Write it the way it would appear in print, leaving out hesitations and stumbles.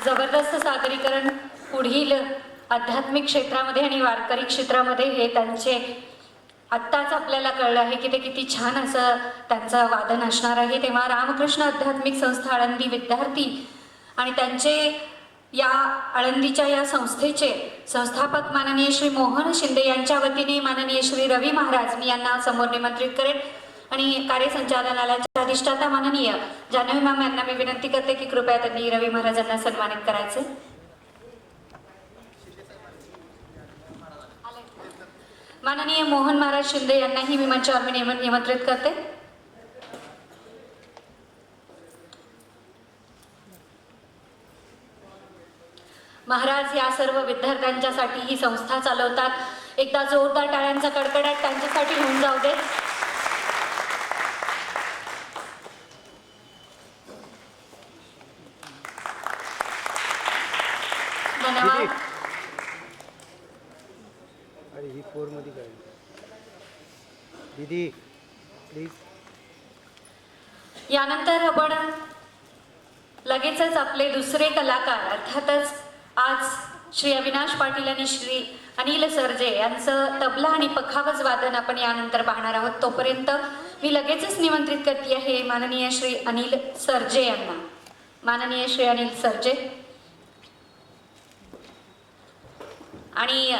जबरदस्त सादरीकरण पुढील आध्यात्मिक क्षेत्रामध्ये आणि वारकरी क्षेत्रामध्ये हे त्यांचे आत्ताच आपल्याला कळलं आहे की ते किती छान असं त्यांचं वादन असणार आहे। तेव्हा रामकृष्ण आध्यात्मिक संस्था आळंदी विद्यार्थी आणि त्यांचे या आळंदीच्या या संस्थेचे संस्थापक माननीय श्री मोहन शिंदे यांच्या वतीने माननीय श्री रवी महाराज मी यांना समोर निमंत्रित करेन आणि कार्यसंचालनालयाच्या अधिष्ठाता माननीय जानवी मॅम यांना मी विनंती करते की कृपया त्यांनी रवी महाराजांना सन्मानित करायचे। माननीय मोहन महाराज शिंदे यांनाही मी मंचावर मी निमंत्रित करते। महाराज या सर्व विद्यार्थ्यांच्यासाठी ही संस्था चालवतात। एकदा जोरदार टाळ्यांचा कडकडाट त्यांच्यासाठी होऊन जाऊ दे। धन्यवाद। अरे ही 4 मध्ये काय दीदी प्लीज। यानंतर आपण लगेचच आपले दुसरे कलाकार अर्थातच आज श्री अविनाश पाटील आणि श्री अनिल सरजे यांचं तबला आणि पखावज वादन आपण यानंतर पाहणार आहोत। तोपर्यंत मी लगेचच निमंत्रित करते आहे माननीय श्री अनिल सरजे यांना। माननीय श्री अनिल सरजे आणि